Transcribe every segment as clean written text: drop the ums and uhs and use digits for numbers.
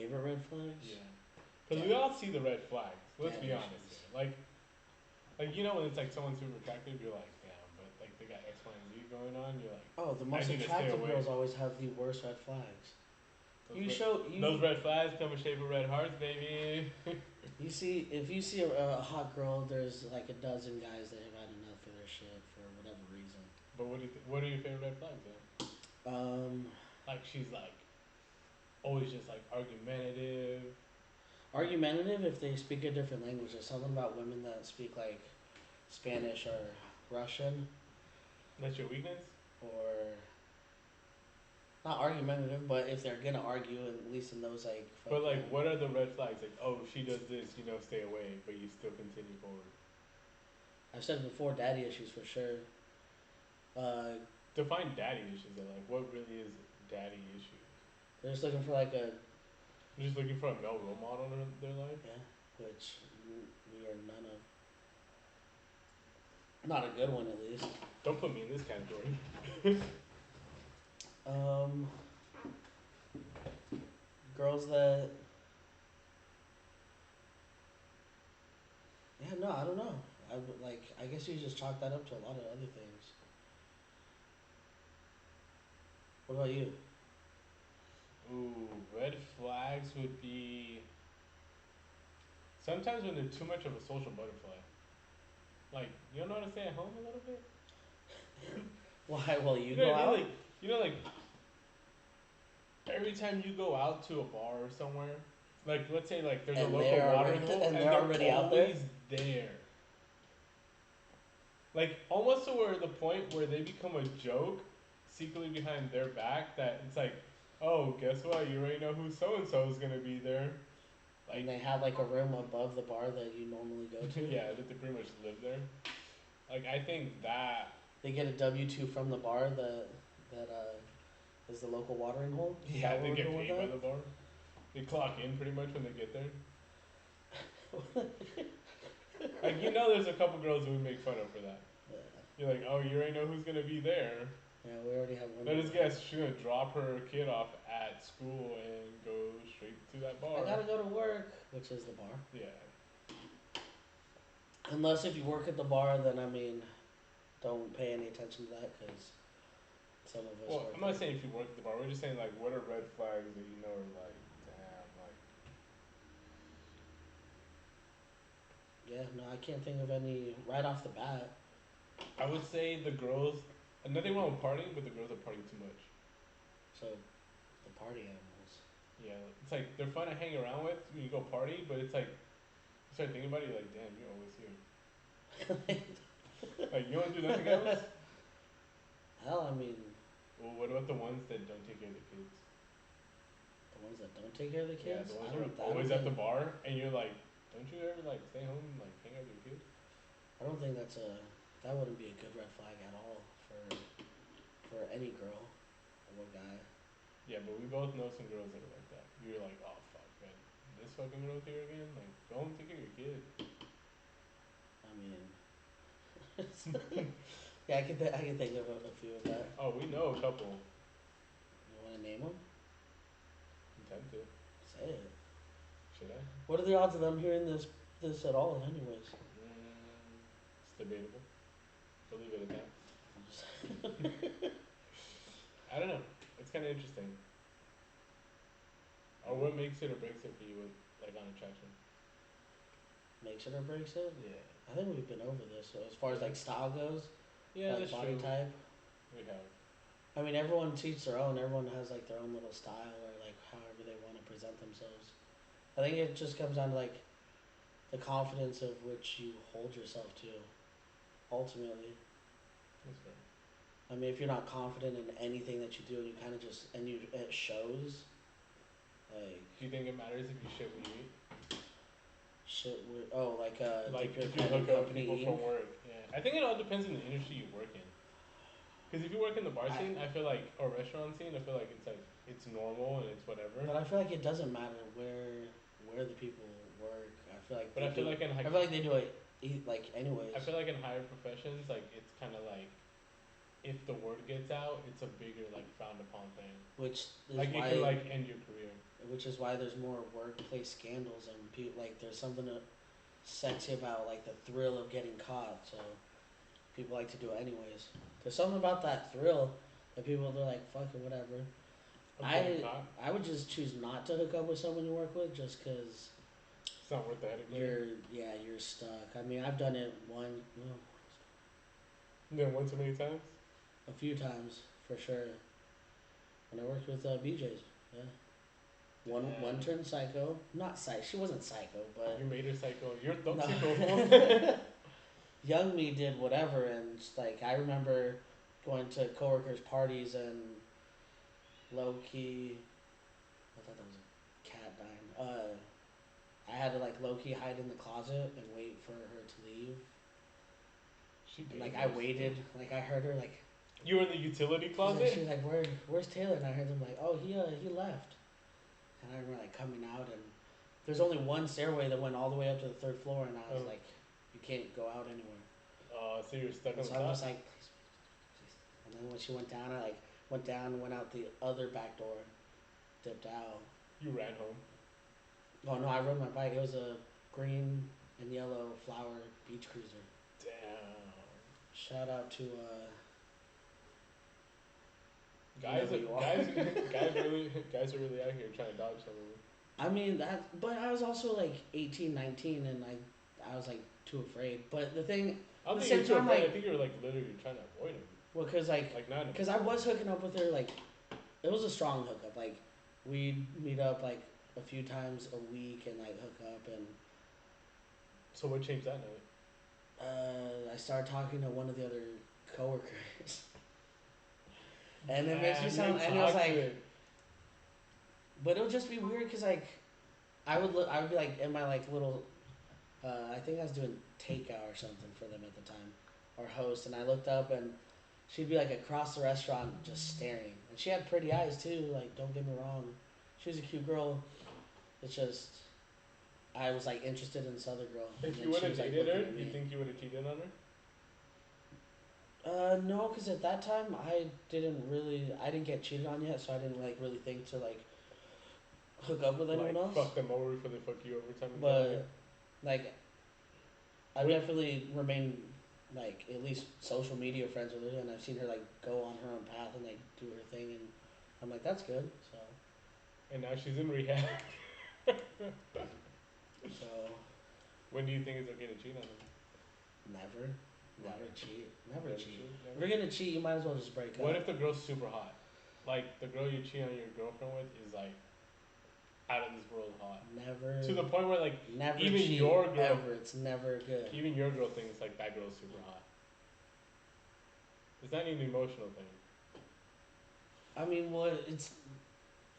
favorite red flags? Yeah. Because we all see the red flags. Let's Daddy be honest issues. here. Like when it's like someone super attractive, you're like, damn, but like they got X, Y, and Z going on. You're like, Oh, the I most need to stay attractive away. girls always have the worst red flags. Those You red, show those you red flags come in shape of red hearts, baby. you see if you see a hot girl, there's like a dozen guys that have had enough of their shit for whatever reason. But what are your favorite red flags though? Um, Like she's like always just like argumentative. Argumentative if they speak a different language. There's something about women that speak like Spanish or Russian That's your weakness. or not argumentative, but if they're gonna argue, at least in those like But fucking. like, what are the red flags? Like, oh, she does this, stay away, but you still continue forward. I've said before, daddy issues for sure. Uh, Define daddy issues. Though. Like, what really is daddy issues? they're just looking for like a You're just looking for a male role model in their life. yeah, which we are none of. Not a good one, at least. Don't put me in this category. Um, girls that yeah, no, I don't know. I would like. I guess you just chalk that up to a lot of other things. What about you? Ooh, red flags would be sometimes when they're too much of a social butterfly. Like, you don't know how to stay at home a little bit. Why? Will you You know go what I mean? out? Like every time you go out to a bar or somewhere, like let's say like there's a And local they're watering already hole and and they're they're already out there. always there. Like almost to where the point where they become a joke secretly behind their back that it's like, oh, guess what? You already know who so and so is gonna be there. And Like, they have like a room above the bar that you normally go to. yeah, that they pretty much live there. Like I think that They get a W-2 from the bar that is the local watering hole. Is yeah, that where they we're get going with paid by that? the bar. They clock in pretty much when they get there. Like there's a couple girls who we make fun of for that. Yeah, You're like, oh, you already know who's gonna be there. yeah, we already have one. Let us guess, she's gonna drop her kid off at school and go straight to that I bar. gotta go to work, which is the bar. Yeah. Unless if you work at the bar, then I mean, don't pay any attention to that because some of us Well, work I'm not there. saying if you work at the bar. We're just saying like, what are red flags that are like, damn, like. Yeah, no, I can't think of any right off the bat. I would say the girls. Nothing wrong with partying, but the girls are partying too much. So, the party animals. Yeah, it's like they're fun to hang around with when you go party, but it's like you start thinking about it, you're like, damn, you're always here. Like you don't do nothing else. Hell, I mean, Well, what about the ones that don't take care of the kids? the ones that don't take care of the Yeah, kids. the ones I that are don't. I don't always at the think. bar, and you're like, don't you ever like stay home and like hang out with your kids? I don't think that's a. That wouldn't be a good red flag at all for any girl or guy. Yeah, but we both know some girls that are like that. You're like, oh fuck, man, this fucking girl's here again. Like, go home, take care of your kid. I mean, yeah, I can think of a few of that. Oh, we know a couple. You want to name them? Intend to. Say it. Should I? What are the odds of them hearing this at all, anyways? It's debatable. We'll leave it at that. I don't know. It's kind of interesting. Or what makes it or breaks it for you with like on attraction? Makes it or breaks it. Yeah. I think we've been over this. So as far as like style goes, Yeah, like that's body true. type. We have. I mean, everyone teach their own. Everyone has like their own little style or like however they want to present themselves. I think it just comes down to like the confidence of which you hold yourself to. Ultimately, That's fair. I mean, if you're not confident in anything that you do, and you kind of just and you it shows, like Do you think it matters if you shit when you eat? shit. Like Like dip your if you pen in hook up with company people ink. from work? Yeah. I think it all depends on the industry you work in. Because if you work in the bar I scene, I feel like, or restaurant scene, I feel like it's normal and it's whatever. but I feel like it doesn't matter where the people work. I feel like But they I feel do. like I feel like they do it like anyways. I feel like in higher professions, like it's kind of like if the word gets out, it's a bigger like frowned upon thing. which is Like it why could like end your career. there's more workplace scandals and like there's something sexy about like the thrill of getting caught. So people like to do it anyways. There's something about that thrill that people they're like fuck it whatever. Okay, not. I would just choose not to hook up with someone you work with just because It's not worth the headache. you're stuck. I mean I've done it Once so many times. a few times for sure. When I worked with BJ's, yeah. One turned psycho. Not psycho. She wasn't psycho, but You made her psycho. You're no. psycho. Young me did whatever, and like I remember going to coworkers' parties and low key. I thought that was a cat dying. I had to like low key hide in the closet and wait for her to leave. She did. And, like I waited, like I heard her like. You were in the utility closet. She's like, where's Taylor? And I heard them like, oh he left. And I remember like coming out and there's only one stairway that went all the way up to the third floor, and I was like, you can't go out anywhere. So you're stuck on the So top. I was like, please. And then when she went down, I like went down and went out the other back door, dipped out. You ran home. Oh no, I rode my bike. It was a green and yellow flower beach cruiser. Damn. Shout out to guys whoever you are. guys are really out here trying to dodge something. I mean that, but I was also like 18, 19, and I was like too afraid. But the thing, I don't the think same you're too time, afraid. like, I think you're like literally trying to avoid him. well, cause Like not. because I was hooking up with her like, it was a strong hookup. Like we'd meet up like a few times a week and like hook up and. So what changed that night? I started talking to one of the other coworkers, and it makes me sound. And it was like, but it would just be weird because like, I would be like in my like little, I think I was doing takeout or something for them at the time, or host, and I looked up and she'd be like across the restaurant just staring, and she had pretty eyes too. Like, don't get me wrong, she was a cute girl. It's just. I was like interested in this other girl. If you would have dated her, do you think you would have cheated on her? No, because at that time I didn't get cheated on yet, so I didn't like really think to like hook up with anyone else. Fuck them over before they fuck you over time. But like, I definitely remain like at least social media friends with her, and I've seen her like go on her own path and like do her thing, and I'm like that's good. So. And now she's in rehab. So. When do you think it's okay to cheat on them? Never cheat. Never cheat. Never. If you're gonna cheat, you might as well just break up. What if the girl's super hot? Like the girl you cheat on your girlfriend with is like out of this world hot. Never. To the point where like never even cheat your girl, ever. It's never good. even your girl thinks like that girl's super hot. It's not even an emotional thing. I mean, it's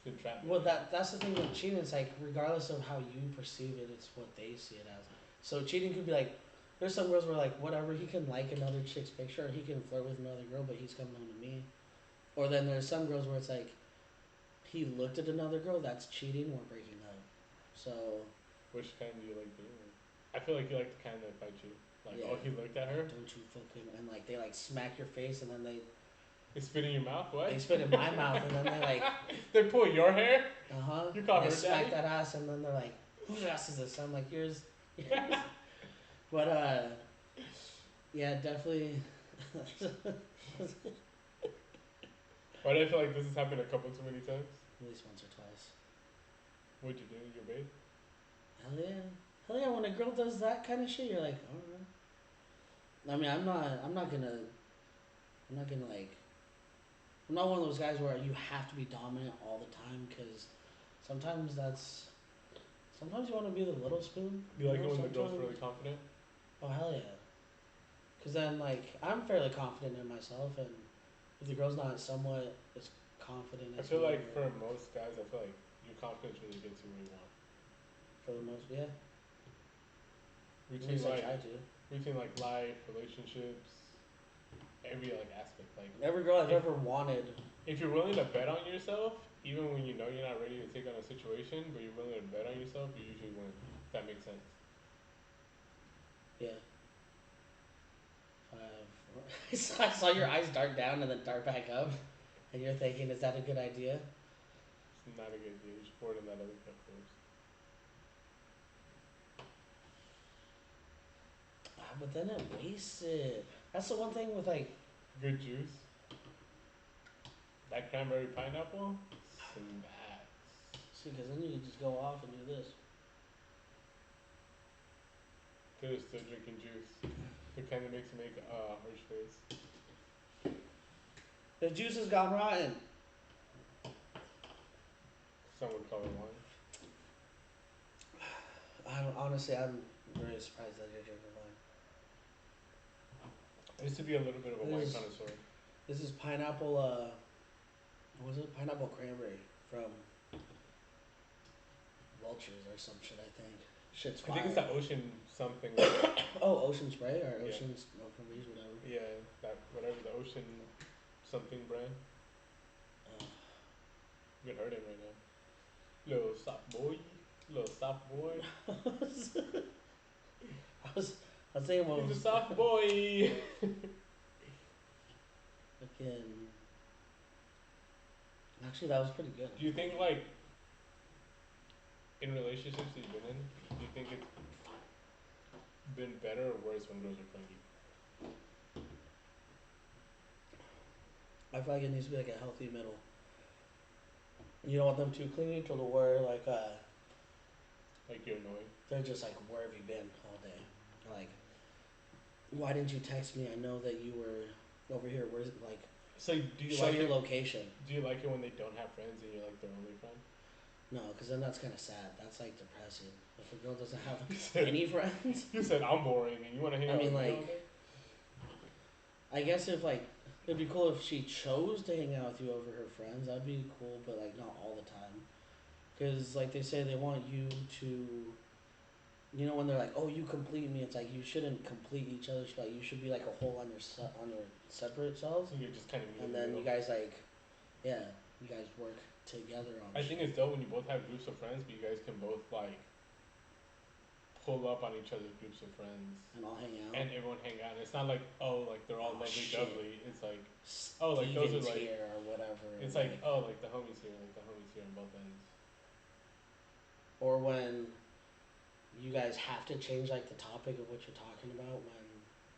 entrapment. well that's the thing with cheating. It's like regardless of how you perceive it, it's what they see it as. So cheating could be like, there's some girls where like whatever he can like another chick's picture, or he can flirt with another girl, but he's coming home to me. Or then there's some girls where it's like, he looked at another girl, that's cheating. We're breaking up. So. Which kind do you like being with? I feel like you like the kind that fight you. Like, yeah. Oh, he looked at her. Don't you fucking and like they like smack your face and then they. They spit in your mouth. What? They spit in my mouth and then they like. They pull your hair. You call her They smack daddy? that ass and then they're like, whose ass is this? I'm like yours. But yeah, definitely. Why do I feel like this has happened a couple too many times? At least once or twice. What'd you do? You babe? Hell yeah. Hell yeah, when a girl does that kind of shit, you're like, alright. I mean, I'm not gonna like, I'm not one of those guys where you have to be dominant all the time, because sometimes you want to be the little spoon. You like it when the girl's really confident? Oh, hell yeah. Because then, like, I'm fairly confident in myself, and if the girl's not somewhat as confident as I feel like for most guys, I feel like your confidence really gets you where you want. For the most, yeah. Between like life, relationships, every like aspect. Like every girl I've ever wanted. If you're willing to bet on yourself, even when you know you're not ready to take on a situation, but you're willing to bet on yourself, you usually win. If that makes sense. Yeah. 5, 4. I saw your eyes dart down and then dart back up, and you're thinking, is that a good idea? It's not a good deal. You should pour it in that other cup first. Ah, but then it wastes it. That's the one thing with like, Good juice. That cranberry pineapple smacks. see, because then you can just go off and do this. They're still drinking juice. The kind that makes you make a harsh face. The juice has gone rotten. Some would call it wine. I don't, honestly, I'm very surprised that you're drinking wine. I used to be a little bit of a wine This- connoisseur. This is pineapple, what was it? Pineapple cranberry from Vultures or some shit, I think. Shit's I fire. think it's the ocean something. Like Oh, Ocean Spray or Yeah. Ocean Smoke Breeze, whatever. yeah, that whatever the ocean something brand. Uh, You can hurt him right now. Little soft boy. Little soft boy. I was thinking what He's a was soft boy. fucking. Actually, that was pretty good. Do you think like in relationships you've been in, do you think it's been better or worse when girls are clingy? I feel like it needs to be like a healthy middle. You don't want them too clingy to the where like Like you're annoying. they're just like, where have you been all day? Or like, why didn't you text me? I know that you were over here. Where's like, So do you show like your it? location. Do you like it when they don't have friends and you're like their only friend? No, because then that's kind of sad. That's like depressing. If a girl doesn't have You said, any friends, you said I'm boring and you want to hang I out mean, with me all like- day? I guess if like it'd be cool if she chose to hang out with you over her friends. That'd be cool, but like not all the time. Because like they say, they want you to. You know when they're like, "Oh, you complete me," it's like you shouldn't complete each other. Like you should be like a whole on your separate selves, So you're just kind of and then you guys like, yeah, you guys work together on. I think it's dope when you both have groups of friends, but you guys can both like pull up on each other's groups of friends and I'll hang out. and everyone hang out. And it's not like like they're all Oh, lovely shit. doubly. It's like oh, like, those are, Steven's like- here or whatever. it's and, like like the homies here on both ends. or when you guys have to change like the topic of what you're talking about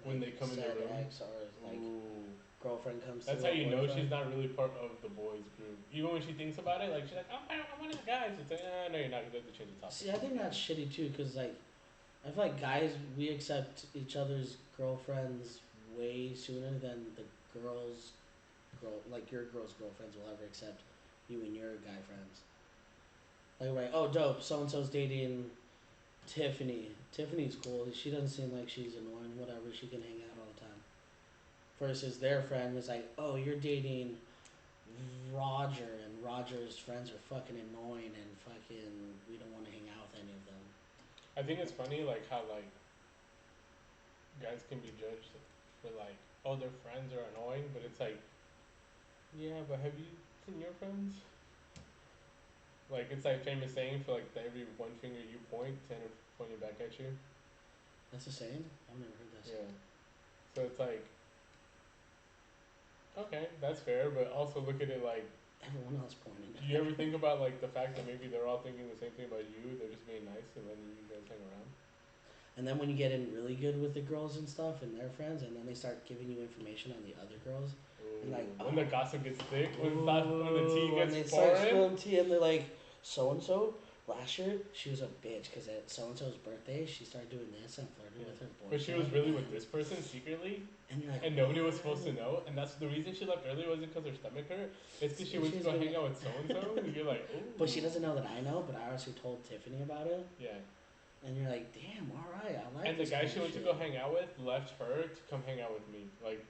When like, they come in the said room? ex or like Ooh. girlfriend comes. That's to how you know boyfriend. she's not really part of the boys group. Even when she thinks about it, like she's like, I'm one of the guys. It's like, no, you're not. You have to change the topic. See, I think that's shitty too, cause like, I feel like guys we accept each other's girlfriends way sooner than the like your girl's girlfriends will ever accept you and your guy friends. Like, right? Oh, dope. So and so's dating Tiffany. Tiffany's cool. She doesn't seem like she's annoying. Whatever. She can hang out all the time. Versus their friend is like, oh, you're dating Roger, and Roger's friends are fucking annoying, and fucking we don't want to hang out with any of them. I think it's funny, like how like guys can be judged for like, oh, their friends are annoying, but it's like, yeah, but have you seen your friends? Like it's like famous saying for like every one finger you point, 10 are pointing back at you. That's the same? I've never heard that. Yeah. So it's like, okay, that's fair, but also look at it like, Everyone else pointed. do you ever think about like the fact that maybe they're all thinking the same thing about you? They're just being nice and letting you guys hang around. And then when you get in really good with the girls and stuff and their friends, and then they start giving you information on the other girls. Ooh, like, when the gossip gets thick, when the tea When they gets start pouring. spilling tea and they're like, so and so last year she was a bitch because at so and so's birthday she started doing this and flirting with her boyfriend. But she was really with this person secretly, And you're like, and nobody was supposed to know. And that's the reason she left early wasn't because her stomach hurt. It's because she went to She's go been- hang out with so and so. And you're like, oh. But she doesn't know that I know. But I actually told Tiffany about it, Yeah. and you're like, damn, all right, I like. And the this guy kind she of went to shit. go hang out with left her to come hang out with me. Like,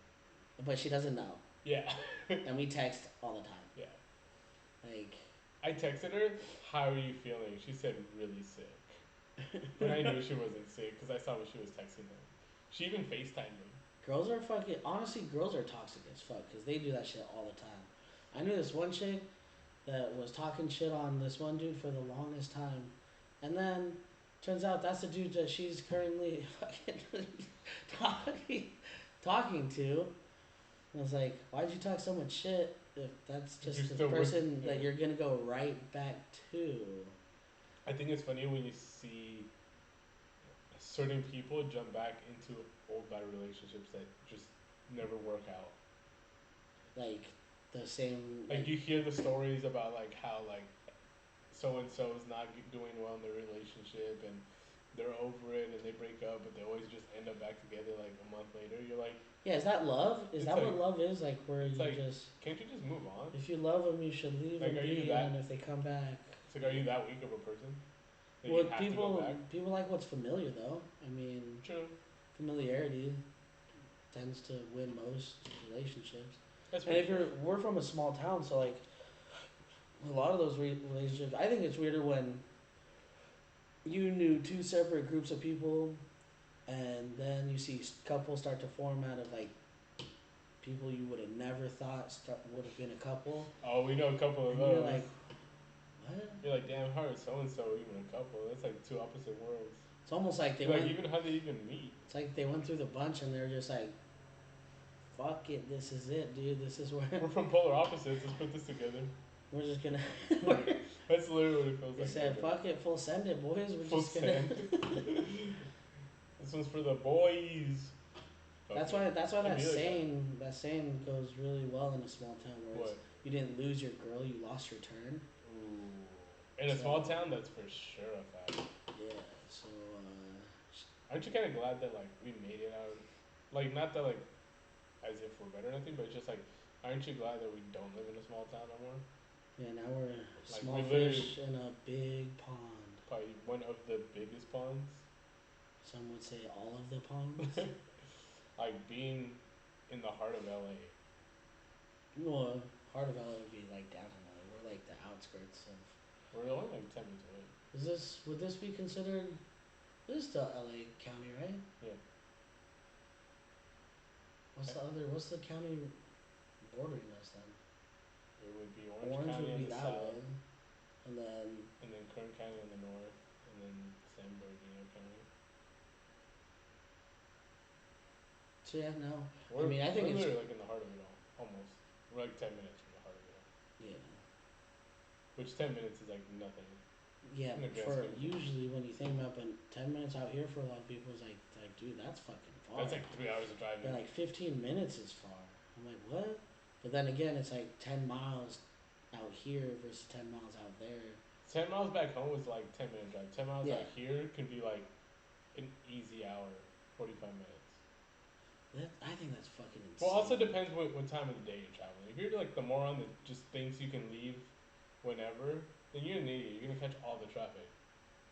But she doesn't know, yeah, and we text all the time. yeah. Like, I texted her, how are you feeling? She said, really sick. But I knew she wasn't sick because I saw when she was texting him. She even FaceTimed me. girls are fucking. Honestly, girls are toxic as fuck because they do that shit all the time. I knew this one chick that was talking shit on this one dude for the longest time, and then turns out that's the dude that she's currently fucking talking to, And I was like, why'd you talk so much shit if that's You're just the still person yeah. that you're gonna go right back to? I think it's funny when you see certain people jump back into old bad relationships that just never work out. Like the same, Like you hear the stories about like how like so and so is not doing well in their relationship and they're over it and they break up, but they always just end up back together like a month later. You're like, yeah. Is that love? Is it's that like, what love is? Like where it's you like, just, can't you just move on? if you love them, you should leave Like, them are you be, and that? then if they come back. It's like, are you that weak of a person that Well, you have to go back? people like what's familiar though. I mean, True. familiarity tends to win most relationships. That's And pretty if true. we're from a small town, so like a lot of those relationships, I think it's weirder when you knew two separate groups of people, and then you see couples start to form out of like people you would have never thought would have been a couple, Oh, we know a couple of and those. you're like, what? You're like, damn, how is so and so even a couple? That's like two opposite worlds. It's almost like they You're went. like, even how they even meet? It's like they went through the bunch and they're just like, fuck it, this is it, dude. This is where We're from polar opposites. Let's put this together. we're just gonna. That's literally what it feels They like. said, fuck it, full send it, boys. We're Full just gonna. send. This one's for the boys. That's Okay. why. That's why It'd that be like saying. That saying goes really well in a small town where it's, What? you didn't lose your girl, you lost your turn. Ooh. In a So- small town, that's for sure a fact. Yeah. So. Aren't you kind of glad that like we made it out? Like not that like as if we're better or anything, but it's just like, aren't you glad that we don't live in a small town no more? Yeah. Now we're Like, small we literally- fish in a big pond. Probably one of the biggest ponds. Some would say all of the ponds. Like being in the heart of LA. Well, heart of LA would be like downtown LA. We're like the outskirts of. We're only like 10 minutes away. Would this be considered? This is still LA County, right? Yeah. What's the county bordering us then? It would be Orange County would on be the that south, way, and and then Kern County on the north, and then San Bernardino County. so yeah, no, We're, I think we're it's literally like in the heart of it all, almost. We're like 10 minutes from the heart of it all. yeah, Which 10 minutes is like nothing. yeah. In the grand For scheme of things. usually when you think about, but 10 minutes out here for a lot of people is like, dude, that's fucking far. That's like 3 hours of driving. Yeah, like 15 minutes is far. I'm like, what? But then again, it's like 10 miles out here versus 10 miles out there. 10 miles back home was like 10-minute drive. 10 miles Yeah. out here can be like an easy hour, 45 minutes. I think that's fucking insane. Well, also depends what time of the day you're traveling. If you're like the moron that just thinks you can leave whenever, then you're an idiot. You're gonna catch all the traffic.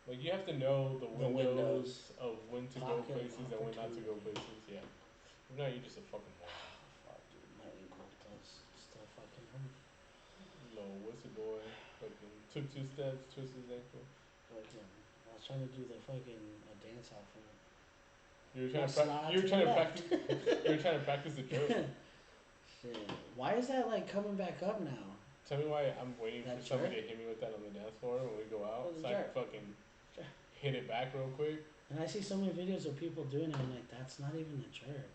Like you have to know the windows of when to go Pocket of places and when not to go opportunity. places. Yeah. If not, you're just a fucking moron. Fuck, dude, my ankle does still fucking hurt. Little wussy boy, fucking took 2 steps, twisted his ankle. Fucking, I was trying to do the fucking dance outfit. You were trying to Slide you were to trying the to left. practice. You were trying to practice the joke. Shit. Why is that like coming back up now? Tell me why I'm waiting That for somebody jerk? to hit me with that on the dance floor when we go out, Oh, the so I jerk. can fucking Jerk. hit it back real quick. And I see so many videos of people doing it. I'm like, that's not even the jerk.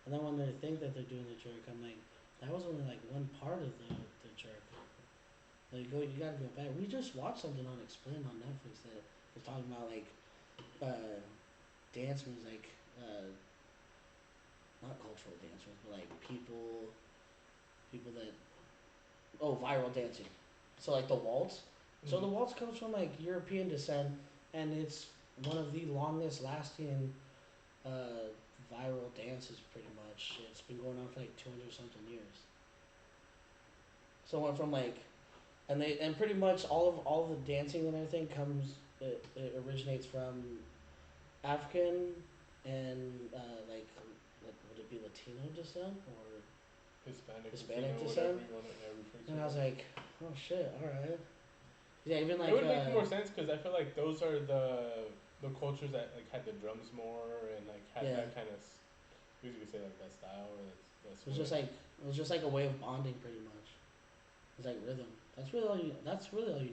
And then when they think that they're doing the jerk, I'm like, that was only like one part of the jerk. Like, you gotta go back. We just watched something on Explained on Netflix that was talking about like dance moves, like not cultural dance moves, but like people that viral dancing. So like the waltz. So the waltz comes from like European descent, and it's one of the longest lasting viral dances. Pretty much, it's been going on for like 200 something years. So it went from like, and pretty much all of the dancing and everything it originates from African and like would it be Latino descent or Hispanic, Hispanic Latino, descent? whatever you want to refer to. and I was like, oh shit, all right. Yeah, even like it would make more sense because I feel like those are the cultures that like had the drums more and like had Yeah. that kind of, you could say like that style or that. it was just like a way of bonding pretty much. It's like rhythm. That's really all you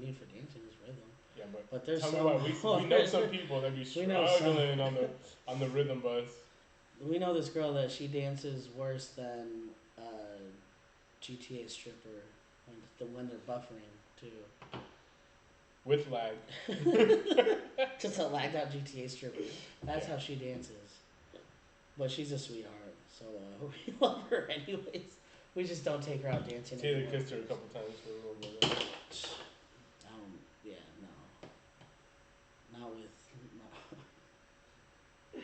need for dancing is rhythm. Yeah, But there's tell me some why we know some people that be We know some. struggling on the rhythm bus. we know this girl that she dances worse than GTA stripper when they're buffering too. With lag. Just a lagged out GTA stripper. That's Yeah. how she dances. But she's a sweetheart, so we love her anyways. We just don't take her out dancing Taylor anymore. kissed her a couple times for a little bit. Yeah, no. Not with. No.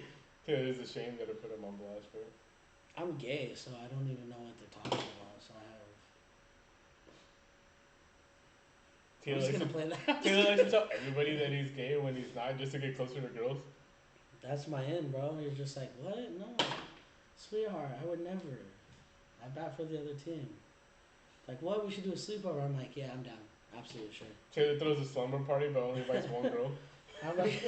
Taylor's ashamed that I put him on blast for it. I'm gay, so I don't even know what they're talking about, so I have. I'm Taylor just likes, gonna play that. Taylor likes to tell everybody that he's gay when he's not, just to get closer to girls. That's my end, bro. You're just like, what? No. Sweetheart, I would never. I bat for the other team. Like, what? We should do a sleepover. I'm like, yeah, I'm down. Absolutely sure. Taylor throws a slumber party but only invites one girl. I'm like,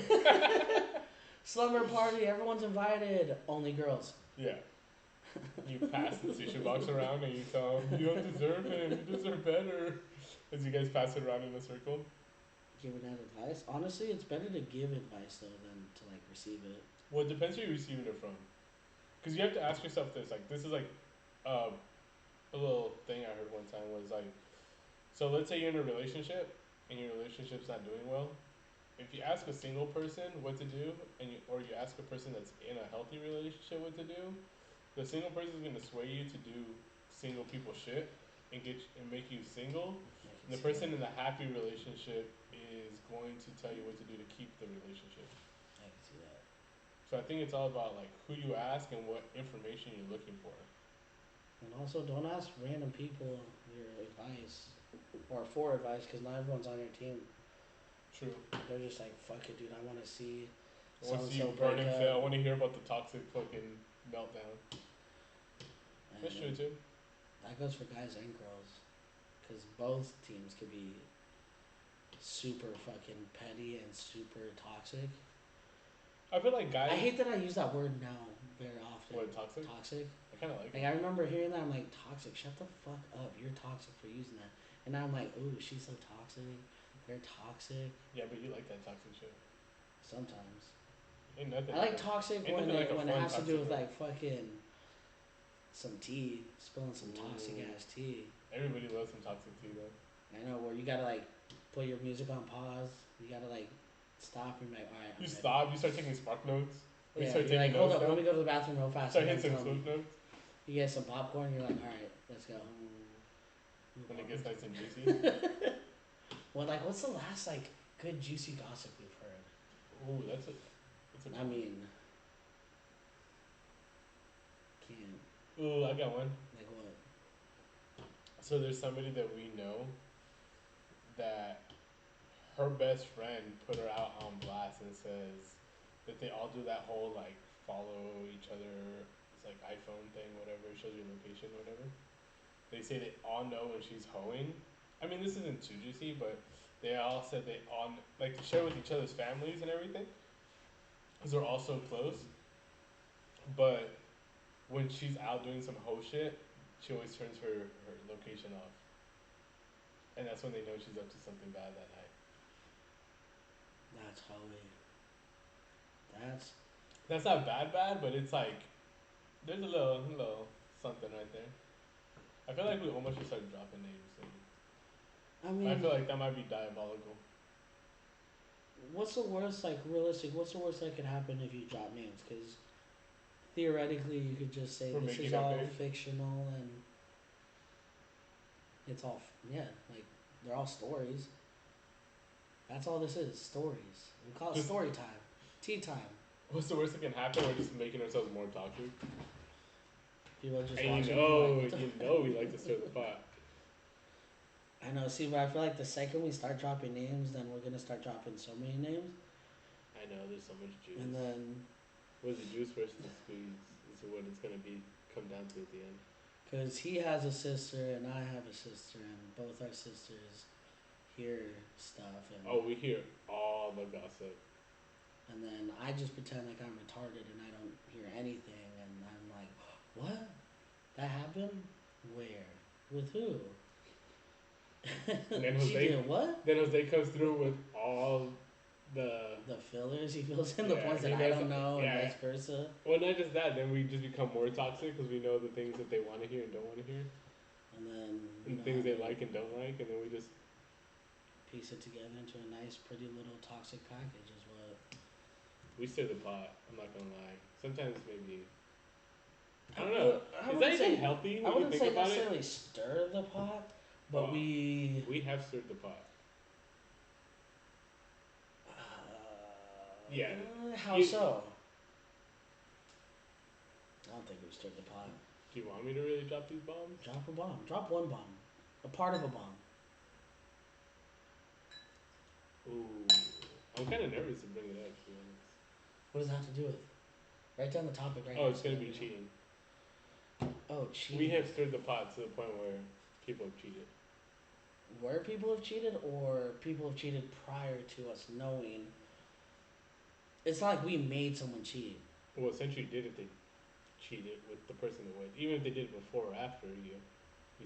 slumber party, everyone's invited. Only girls. Yeah. You pass the tissue box around and you tell him, you don't deserve him, you deserve better. As you guys pass it around in a circle. Giving that advice? Honestly, it's better to give advice, though, than to, like, receive it. Well, it depends who you're receiving it from. Because you have to ask yourself this. Like, this is like a little thing I heard one time was like, so let's say you're in a relationship and your relationship's not doing well. If you ask a single person what to do, or you ask a person that's in a healthy relationship what to do, the single person is gonna sway you to do single people shit and make you single. And the person in the happy relationship is going to tell you what to do to keep the relationship. I can see that. So I think it's all about like who you ask and what information you're looking for. And also, don't ask random people your advice or for advice, because not everyone's on your team. True. They're just like, fuck it, dude. I want to see. I want to see you burn and fail. I want to hear about the toxic fucking meltdown. That's true too. That goes for guys and girls, because both teams could be super fucking petty and super toxic. I feel like guys. I hate that I use that word now very often. What, toxic? Toxic. I kind of like it. Like, I remember hearing that, I'm like, toxic, shut the fuck up, you're toxic for using that. And now I'm like, ooh, she's so toxic, they're toxic. Yeah, but you like that toxic shit. Sometimes. Ain't nothing. I like toxic when like it has to do with, one. like, fucking some tea, spilling some toxic ass tea. Everybody loves some toxic tea, though. I know, where you gotta, like, put your music on pause, you gotta, like, stop and be like, alright, You stop, you start taking spark notes. Or yeah, you start you're like, taking hold notes up, down. let me go to the bathroom real fast. Start hitting some smoke notes. You get some popcorn, you're like, alright, let's go. When it gets nice and juicy. Well, like, what's the last, like, good juicy gossip we've heard? Ooh, that's a I mean, can't. Ooh, I got one. Like what? So there's somebody that we know that her best friend put her out on blast and says that they all do that whole like follow each other, it's like iPhone thing, whatever, it shows your location, whatever. They say they all know when she's hoeing. I mean, this isn't too juicy, but they all said they all like to share with each other's families and everything, because they're all so close. But when she's out doing some hoe shit, she always turns her location off. And that's when they know she's up to something bad that night. That's holy. That's not bad, but it's like there's a little something right there. I feel like we almost should start dropping names soon. I mean, I feel like that might be diabolical. what's the worst, like, realistic, what's the worst that could happen if you drop names? Because theoretically, you could just say this is all fictional and it's all, like, they're all stories. That's all this is, stories. We call it story time, tea time. What's the worst that can happen? We're just making ourselves more toxic. People are just and we like to stir the pot. I know, see, but I feel like the second we start dropping names, then we're gonna start dropping so many names. I know, there's so much juice. And then, what's the juice versus the squeeze is what it's gonna come down to at the end. because he has a sister and I have a sister, and both our sisters hear stuff. And we hear all the gossip. And then I just pretend like I'm retarded and I don't hear anything, and I'm like, what? That happened? Where? With who? And then She did what? Then Jose comes through with all The fillers he fills in, the yeah, points he that I knows. don't know, and Yeah. vice versa. Well, not just that. Then we just become more toxic because we know the things that they want to hear and don't want to hear, And then you and know how things they they like and don't like, and then we just piece it together into a nice, pretty little toxic package. Is what we stir the pot. I'm not gonna lie. Sometimes maybe I I, don't know. I Is that wouldn't even say. healthy I when you wouldn't think say about it? necessarily stir the pot, but Well, we. we have stirred the pot. Yeah. How You, so? I don't think we stirred the pot. do you want me to really drop these bombs? Drop a bomb. Drop one bomb. A part of a bomb. Ooh, I'm kind of nervous to bring it up. To be honest. What does that have to do with? Write down the topic right Oh, now. it's So gonna that be we know. cheating. Oh, cheating. We have stirred the pot to the point where people have cheated. Where people have cheated, or people have cheated prior to us knowing. It's not like we made someone cheat. Well, essentially, did if they cheated with the person that went. Even if they did it before or after you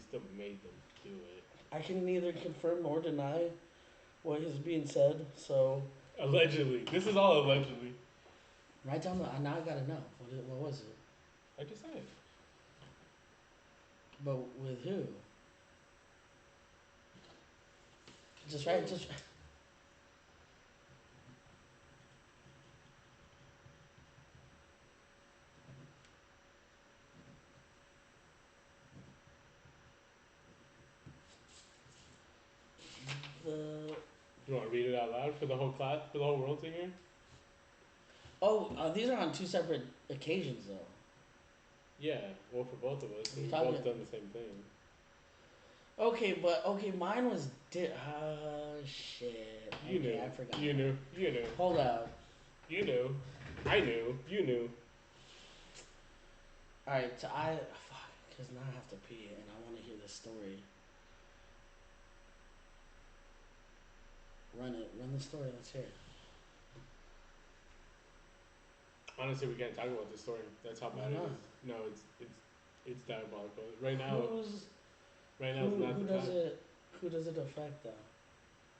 still made them do it. I can neither confirm nor deny what is being said. So Allegedly, this is all allegedly. write down the. Now I gotta know. What was it? I just said. But with who? Just write. Just. The. You want to read it out loud for the whole class, for the whole world to hear? Oh, these are on two separate occasions though. Yeah. Well, for both of us, You're we've talking. both done the same thing. Okay, but okay, mine was shit. You Okay, knew. I forgot. You knew. You knew. Hold up. You knew. I knew. You knew. All right, so I fuck, cause now I have to pee and I want to hear this story. Run it. Run the story. Let's hear it. Honestly, we can't talk about this story. That's how Why bad it not? is. No, it's diabolical. Right now, Who's right now is not who the does time. it? Who does it affect though?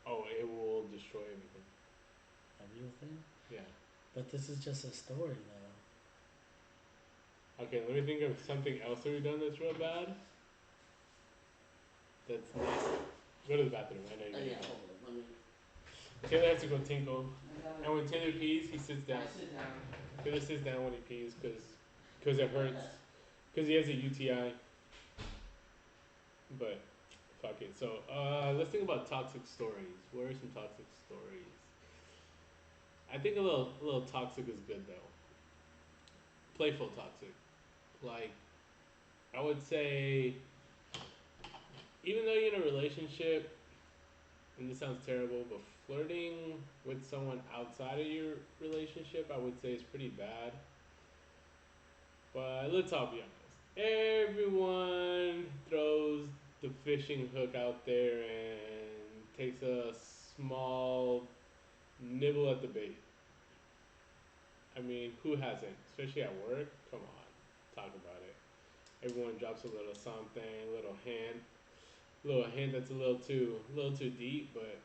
Oh, it will destroy everything. A real thing? Yeah. But this is just a story though. Okay, let me think of something else that we've done that's real bad. That's not. Go to the bathroom. I know you're Yeah, gonna hold on. Let me. go. Taylor has to go tinkle. I gotta. And when Taylor pees, he sits down. I sit down. Taylor sits down when he pees because it hurts. Because he has a UTI. But fuck it. So let's think about toxic stories. What are some toxic stories? I think a little toxic is good though. Playful toxic. Like I would say, even though you're in a relationship, and this sounds terrible, but flirting with someone outside of your relationship, I would say is pretty bad. But let's all be honest. Everyone throws the fishing hook out there and takes a small nibble at the bait. I mean, who hasn't? Especially at work. Come on, talk about it. Everyone drops a little something, a little hint that's a little too deep, but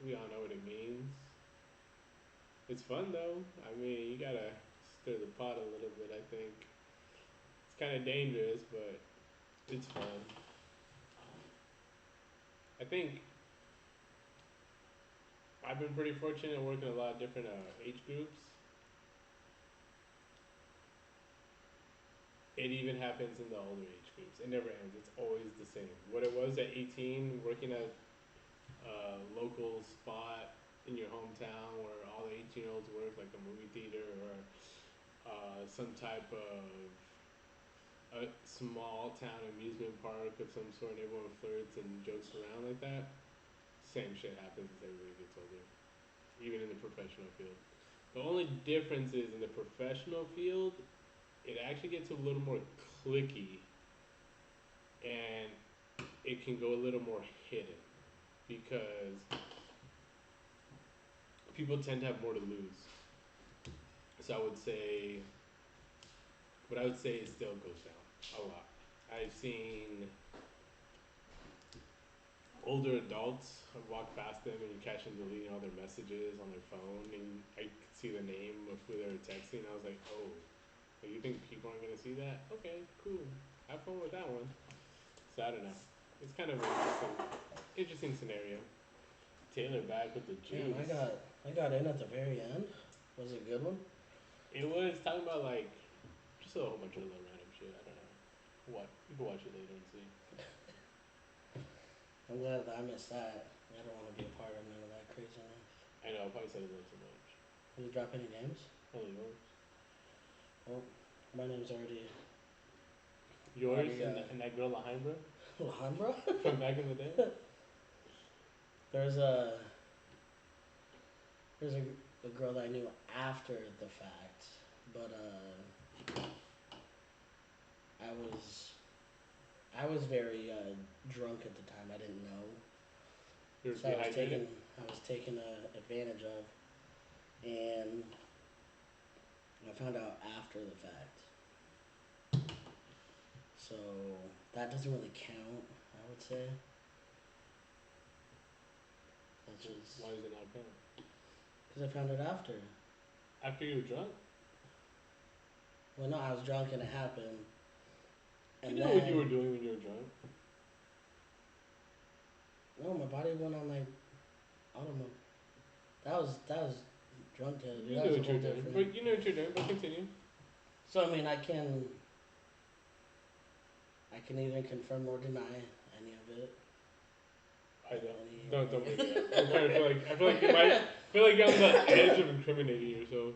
we all know what it means. It's fun though. I mean, you gotta stir the pot a little bit. I think it's kind of dangerous, but it's fun. I think I've been pretty fortunate working a lot of different age groups. It even happens in the older age groups. It never ends. It's always the same. What it was at 18, working at a local spot in your hometown where all the 18-year-olds work, like a movie theater or some type of a small town amusement park of some sort. Everyone flirts and jokes around like that. Same shit happens as everybody gets older, even in the professional field. The only difference is in the professional field, it actually gets a little more clicky and it can go a little more hidden because people tend to have more to lose. So what I would say is still goes down a lot. I've seen older adults walk past them and you catch them deleting all their messages on their phone, and I could see the name of who they were texting. I was like, oh, like, you think people aren't gonna see that? Okay, cool. Have fun with that one. So I don't know. It's kind of an interesting scenario. Taylor back with the Damn, juice. I got in at the very end. Was it a good one? It was talking about like just a whole bunch of little random shit. I don't know. What you can watch it later and see. I'm glad that I missed that. I don't want to be a part of none of that craziness. I know I probably said a little too much. Did you drop any names? Only yours. Well, my name's already Yours Already, and that girl Alhambra Alhambra. from back in the day. There's a there's a girl that I knew after the fact, but I was very drunk at the time. I didn't know, You're so dehydrated. I was taken advantage of, and I found out after the fact. So that doesn't really count, I would say. That's just Why does it not count? because I found it after. After you were drunk? Well, no, I was drunk and it happened, and You know then what you were doing when you were drunk? no, my body went on like autumn. That was drunk Taylor. Dude. You That knew was a what you whole were doing. different. But you know what you're doing, but continue. So I mean, I can neither confirm nor deny any of it. I don't. Any, Don't bring it up. I'm kind of I feel like you might feel like you're on the edge of incriminating yourself.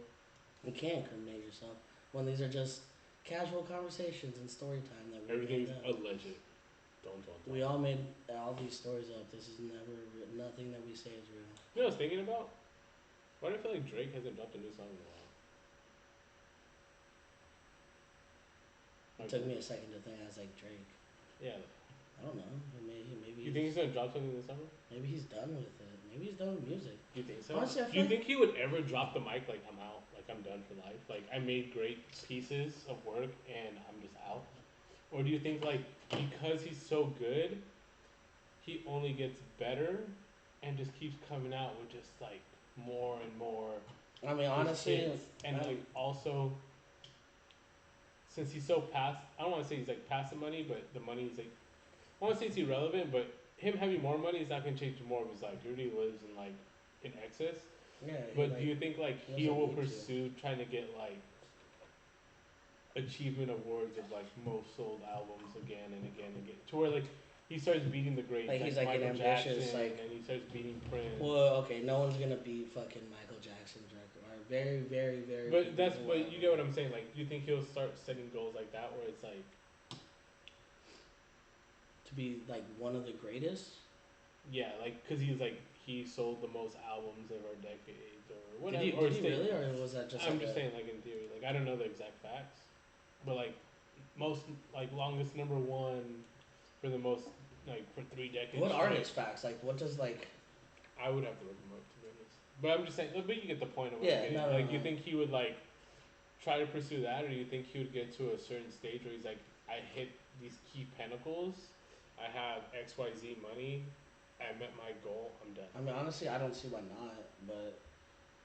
You can't incriminate yourself when these are just casual conversations and story time that we Everything's made up. alleged. Don't. We all made all these stories up. This is nothing that we say is real. You know what I was thinking about? Why do I feel like Drake hasn't dropped a new song in a while? It took me a second to think. I was like Drake. Yeah. I don't know. Maybe You think he's gonna drop something this summer? maybe he's done with it. Maybe he's done with music. Do you think so? Honestly, I Do feel you like think he would ever drop the mic like I'm out, like I'm done for life, like I made great pieces of work and I'm just out? Or do you think like because he's so good, he only gets better and just keeps coming out with just like more and more I mean, just honestly, hits? And like also since he's so past, I don't want to say he's like past the money, but the money is like I want to say it's irrelevant, but him having more money is not gonna change more of his life. He already lives in like in excess. yeah. But do you think like he he doesn't will need to. pursue trying to get like achievement awards of like most sold albums again and again and again to where like he starts beating the greats Like, he's, like, an Michael ambitious, Jackson like- and he starts beating Prince. Well, okay, no one's gonna beat fucking Michael Jackson's record. Or very, very, very. few But that's people but will you ever. get what I'm saying. Like, do you think he'll start setting goals like that where it's like To be like one of the greatest. yeah, like because he's like he sold the most albums of our decades or whatever. Did or he really, or was that just? I'm like just a, saying, like in theory, like I don't know the exact facts, but like most like longest number one for the most like for 3 decades. What are straight. his facts? Like, what does like? I would have to look him up to be honest. But I'm just saying, but you get the point of what Yeah, I'm getting. no, no, Like, no. you think he would like try to pursue that, or do you think he would get to a certain stage where he's like, I hit these key pinnacles, I have X Y Z money, I met my goal, I'm done. I mean, honestly, I don't see why not. But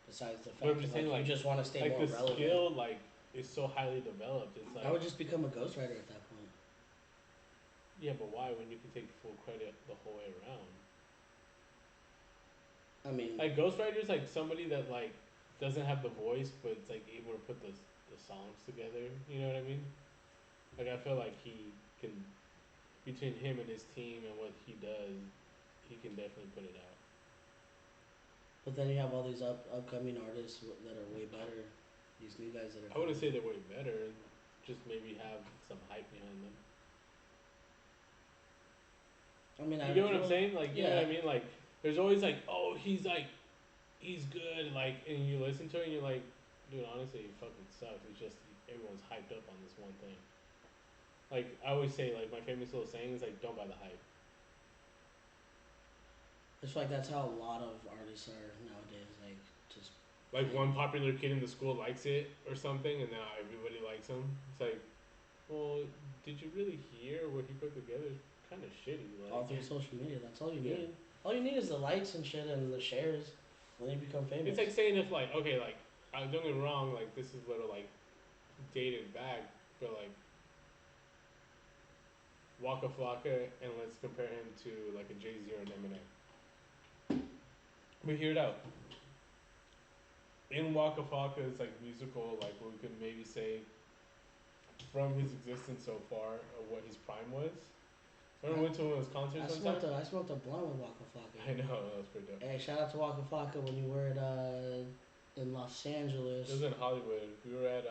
besides the But I'm fact just that saying, like, like, you just want to stay like more the relevant. skill like is so highly developed. It's like I would just become a ghostwriter at that point. yeah, but why when you can take full credit the whole way around? I mean, Like ghostwriter's like somebody that like doesn't have the voice, but it's like able to put the songs together. You know what I mean? Like I feel like he can between him and his team and what he does, he can definitely put it out. but then you have all these upcoming artists that are way better. These new guys that are. I wouldn't say coming. they're way better, just maybe have some hype behind them. I mean, You get what I'm saying? Like you know what I yeah. mean? Like there's always like he's good, like and you listen to it and you're like, dude, honestly, he fucking sucks. It's just everyone's hyped up on this one thing. Like I always say, like my famous little saying is like, don't buy the hype. It's like that's how a lot of artists are nowadays. Like, just Like one popular kid in the school likes it or something, and now everybody likes him. It's like, well, did you really hear what he put together? It's kind of shitty. All Like, through social media. That's all you yeah. need. All you need is the likes and shit and the shares, and then you become famous. It's like saying if like okay like don't get me wrong like this is a little like dated back, but like Waka Flocka and let's compare him to like a Jay Z or an Eminem. We hear it out. In Waka Flocka's like musical like we could maybe say from his existence so far what his prime was. Remember went to one of his concerts one time? I smoked a blunt with Waka Flocka. I know that was pretty dope. Hey, shout out to Waka Flocka when you were at in Los Angeles. It was in Hollywood. We were at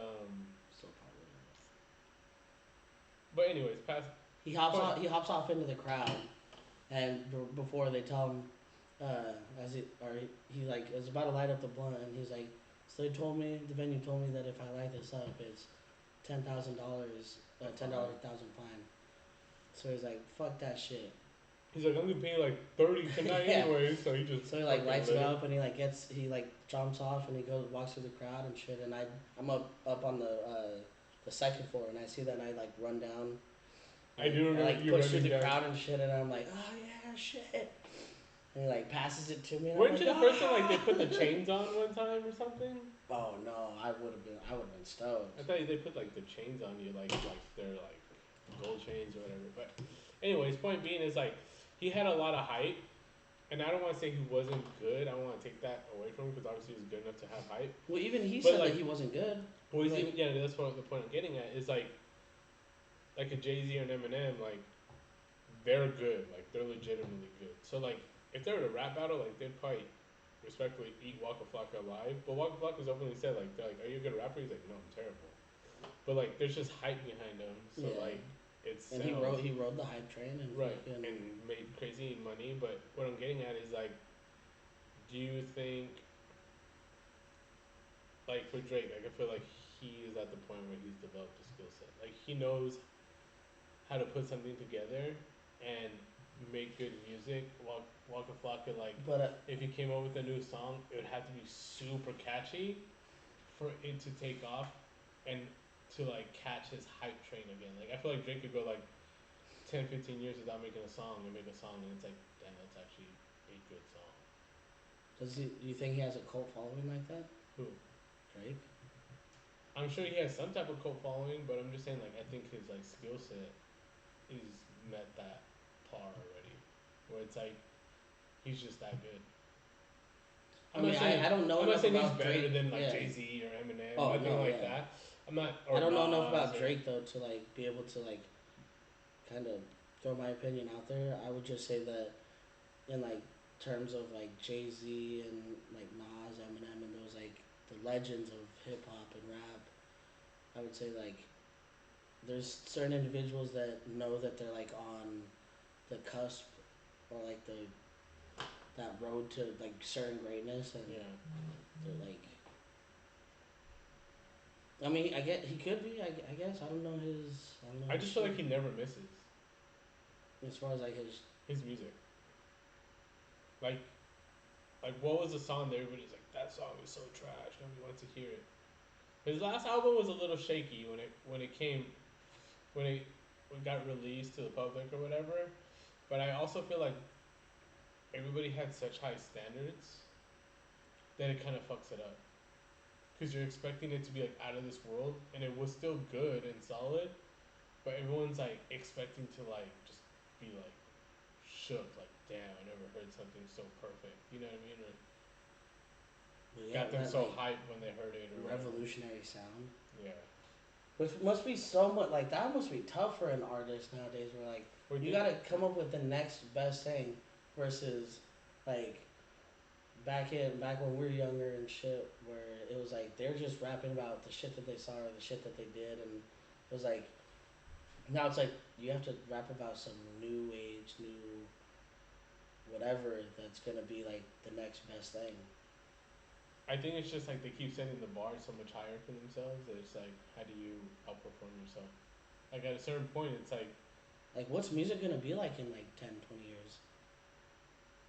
Still probably. But anyways, past. He hops off into the crowd, and before they tell him, he like is about to light up the blunt, and he's like, so the venue told me that if I light this up, it's $10,000, $10,000 fine. So he's like, fuck that shit. He's like, I'm gonna pay like 30 tonight Yeah. anyway, so he just. So he like lights it up, and he like jumps off, and he walks through the crowd and shit, and I'm up on the second floor, and I see that, and I like run down. I do remember like you push running through the down. crowd and shit, and I'm like, oh yeah, shit. And he like passes it to me. And Weren't I'm you like, the person like they put the chains on one time or something? Oh no, I would have been stoked. I thought they put like the chains on you, like they're like gold chains or whatever. But anyways, point being is like he had a lot of hype, and I don't want to say he wasn't good. I don't want to take that away from him because obviously he was good enough to have hype. Well, even he But, said like, that he wasn't good. Well, he's Like- even, yeah, that's what the point I'm getting at is like a Jay Z or an Eminem, like they're good, like they're legitimately good. So like if they were to rap battle, like they'd probably respectfully eat Waka Flocka alive. But Waka Flocka's openly said like they're like, are you a good rapper? He's like, no, I'm terrible. But like there's just hype behind him, so Yeah. like it's And he rode the hype train and right fucking- and made crazy money. But what I'm getting at is like, do you think like for Drake, like I feel like he is at the point where he's developed a skill set. Like he knows how to put something together and make good music. Waka Flocka, like But if he came up with a new song, it would have to be super catchy for it to take off and to like catch his hype train again. Like I feel like Drake could go like 10, 15 years without making a song and make a song and it's like, damn, that's actually a good song. do you think he has a cult following like that? Who? Drake? I'm sure he has some type of cult following, but I'm just saying like I think his like skill set is met that par already. Where it's like he's just that good. I mean, I don't know I'm not enough saying he's about better Drake. than like Yeah. Jay Z or Eminem, Oh, nothing no, like yeah. that. I'm not. Or I don't know enough Nas about or- Drake though to like be able to like kind of throw my opinion out there. I would just say that in like terms of like Jay Z and like Nas, Eminem, and those like the legends of hip hop and rap, I would say like there's certain individuals that know that they're like on the cusp or like that road to like certain greatness, and Yeah. they're like. I mean, I get he could be. I guess I don't know his. I don't know. I his just feel shit. like he never misses As far as like his music. Like what was the song that everybody's like, that song is so trash, nobody wants to hear it. His last album was a little shaky when it got released to the public or whatever. But I also feel like everybody had such high standards that it kind of fucks it up. Because you're expecting it to be like out of this world, and it was still good and solid, but everyone's like expecting to like just be like shook, like damn, I never heard something so perfect. You know what I mean? Or got them that, so like, hyped when they heard it. Or whatever. revolutionary sound. Yeah. Which must be so much like that must be tough for an artist nowadays. Where like Or you gotta come up with the next best thing, versus like back when we were younger and shit, where it was like they're just rapping about the shit that they saw or the shit that they did, and it was like now it's like you have to rap about some new age, new whatever that's gonna be like the next best thing. I think it's just like they keep setting the bar so much higher for themselves that it's like, how do you outperform yourself? Like at a certain point, it's like Like what's music gonna be like in like 10, 20 years?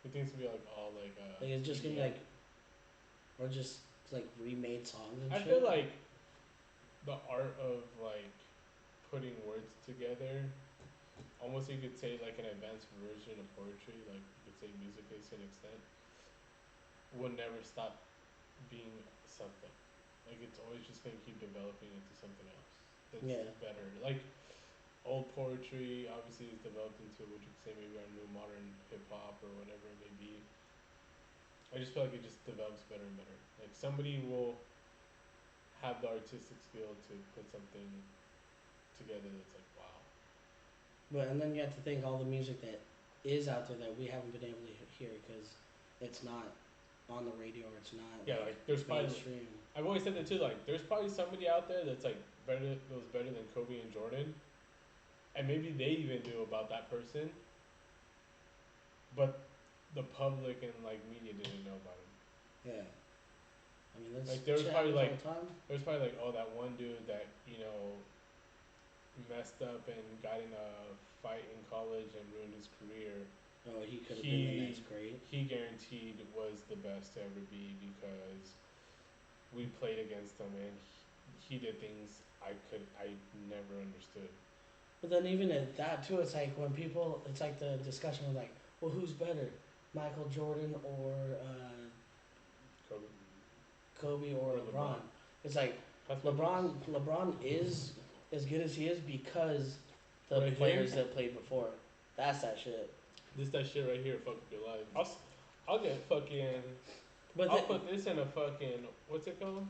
it thinks to be like all like. Like it's just gonna be EDM. like, or just like remade songs and I shit. feel like the art of like putting words together almost you could say like an advanced version of poetry, like you could say music is to an extent, will never stop being something. Like it's always just gonna keep developing into something else that's Yeah. better. Like old poetry obviously is developed into what you could say maybe our new modern hip hop or whatever it may be. I just feel like it just develops better and better. Like somebody will have the artistic skill to put something together that's like wow. But and then you have to think all the music that is out there that we haven't been able to hear because it's not on the radio or it's not Yeah, like like there's probably mainstream. I've always said that too. Like there's probably somebody out there that's like better that was better than Kobe and Jordan, and maybe they even knew about that person, but the public and like media didn't know about him. Yeah. I mean, that's Like there was shit probably happens all like the time. there's probably like oh that one dude that messed up and got in a fight in college and ruined his career. Oh, he could have been the He next great. he guaranteed was the best to ever be because we played against him and he did things I never understood. But then even at that too, it's like when people, it's like the discussion of like, well, who's better, Michael Jordan or Kobe Kobe or or LeBron? LeBron. It's like That's what it LeBron is as good as he is because the Right players here? that played before. That's that shit. is. This that shit right here fuck up your life. I'll get fucking But I'll put this in a fucking what's it called?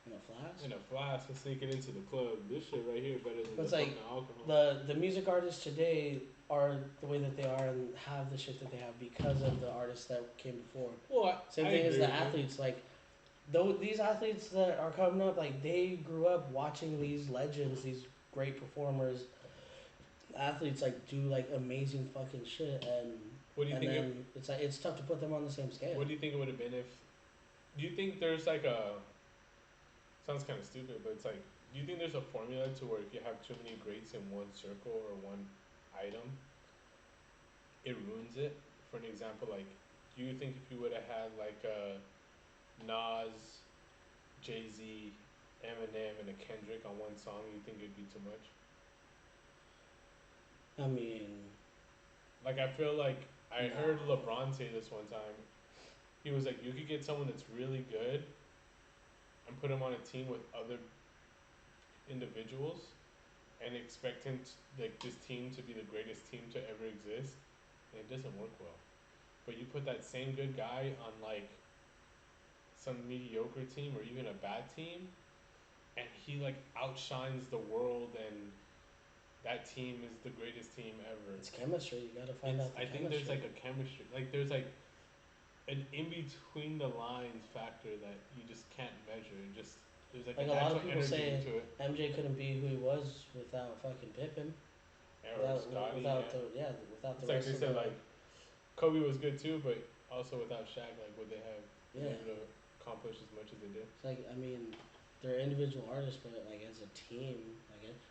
in a flash. In a flask and sneak it into the club. This shit right here better than But the it's like fucking alcohol. the music artists today are the way that they are and have the shit that they have because of the artists that came before. Well, Same I thing as agree the with you. athletes. Like, though these athletes that are coming up, like they grew up watching these legends, these great performers, athletes like do like amazing fucking shit, What do you and think? then it's like it's tough to put them on the same scale. What do you think it would have been if? Do you think there's like a? Sounds kind of stupid, but it's like, do you think there's a formula to where if you have too many greats in one circle or one item, it ruins it? For an example, like, do you think if you would have had like a Nas, Jay Z, Eminem, and a Kendrick on one song, you think it'd be too much? I mean, Like, I feel like I no. heard LeBron say this one time. He was like, you could get someone that's really good and put him on a team with other individuals and expect him to, like this team to be the greatest team to ever exist, and it doesn't work well. But you put that same good guy on like some mediocre team or even a bad team, and he like outshines the world, and that team is the greatest team ever. It's chemistry. You gotta find It's out the I think there's chemistry. like a chemistry, like there's like an in between the lines factor that you just can't measure. It just there's like Like a a lot natural of people energy say, into it. MJ couldn't be who he was without fucking Pippen. Or Scotty, yeah. Without It's the like rest they of said, the like Kobe was good too, but also without Shaq, like would they have been yeah. able to accomplish as much as they did? It's like I mean, they're individual artists, but like as a team,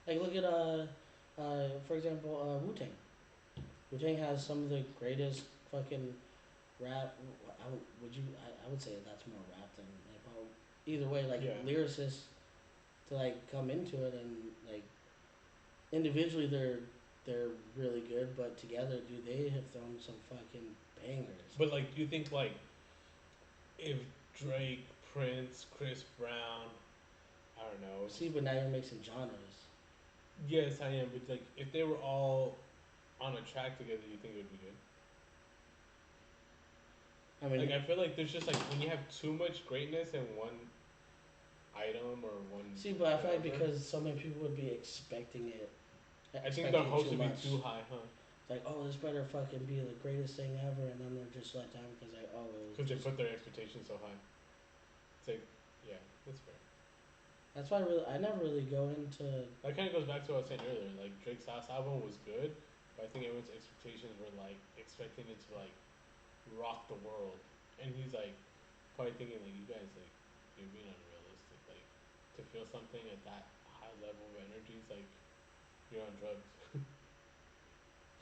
like look at for example, Wu Tang. Wu Tang has some of the greatest fucking rap. I would say that's more rap than hip hop. Either way, like Yeah. lyricists to like come into it and like individually they're really good, but together, dude, they have thrown some fucking bangers. But like, do you think like if Drake, Prince, Chris Brown, I don't know. See, but now you're mixing genres. Yes, I am. But like, if they were all on a track together, you think it would be good? I mean, Like, I feel like there's just like when you have too much greatness in one item or one. see, but I feel like whatever, because so many people would be expecting it, I think the expecting it hopes too would be much. too high, huh? It's like, oh, this better fucking be the greatest thing ever, and then they're just let down because like, oh, it was Because they just. put their expectations so high. It's like, yeah, that's fair. That's why I never really go into. That kind of goes back to what I was saying earlier. Like Drake's last album was good, but I think everyone's expectations were like expecting it to like rock the world, and he's like probably thinking like you guys like you're being unrealistic. Like to feel something at that high level of energy is like you're on drugs,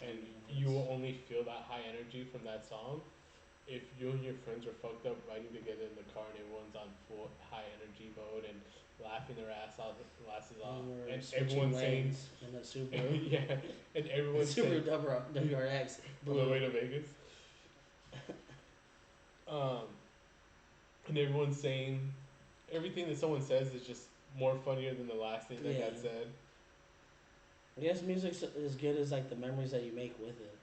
I and mean, you will only feel that high energy from that song if you and your friends are fucked up riding together in the car and everyone's on full high energy mode and laughing their asses off, And we're and switching everyone's saying, lanes in a Subaru. yeah, and everyone's Subaru saying WRX on the way blue. to Vegas, um, and everyone's saying everything that someone says is just more funnier than the last thing that Yeah. got said. I guess music's as good as like the memories that you make with it.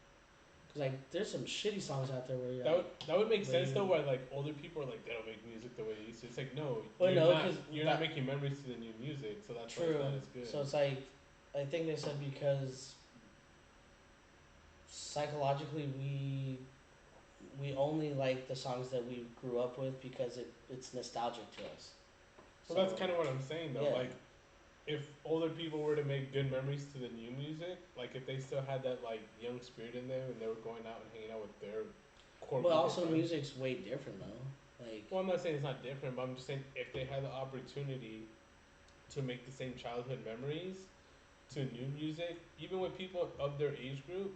Cause like there's some shitty songs out there where you're like, That would make where sense you, though. Why like older people are like they don't make music the way they used to. It's like no, well you're no, not cause you're not that making memories to the new music, so that's why it's true. not as good. So it's like, I think they said because psychologically we only like the songs that we grew up with because it's nostalgic to us. Well, that's kind of what I'm saying though. yeah, Like if older people were to make good memories to the new music, like if they still had that like young spirit in them and they were going out and hanging out with their core but group of also friends. music's way different though. Like, Well, I'm not saying it's not different, but I'm just saying if they had the opportunity to make the same childhood memories to new music, even with people of their age group,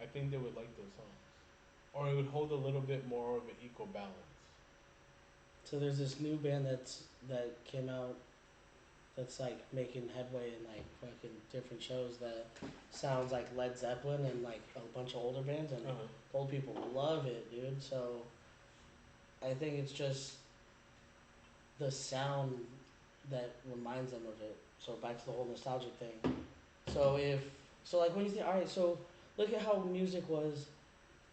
I think they would like those songs. Or it would hold a little bit more of an equal balance. so there's this new band that came out that's like making headway in like fucking different shows that sounds like Led Zeppelin and like a bunch of older bands, and Uh-huh. old people love it, dude. So I think it's just the sound that reminds them of it. So back to the whole nostalgic thing. So if so, like when you think, all right, so look at how music was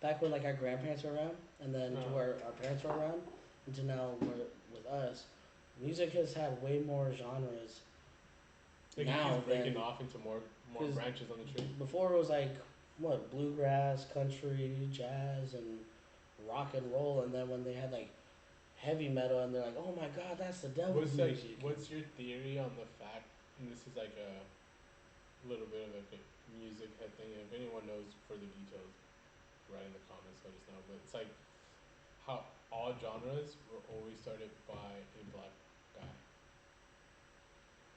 back when like our grandparents were around, and then to Uh-huh. where our parents were around, and to now where with us, music has had way more genres Like it now keeps breaking than off into more because branches on the tree. before it was like what bluegrass, country, jazz, and rock and roll, and then when they had like heavy metal, and they're like, oh my god, that's the devil's music. What's your theory on the fact? And this is like a little bit of like a music head thing. If anyone knows further details, write in the comments. Let us know. But it's like how all genres were always started by a black guy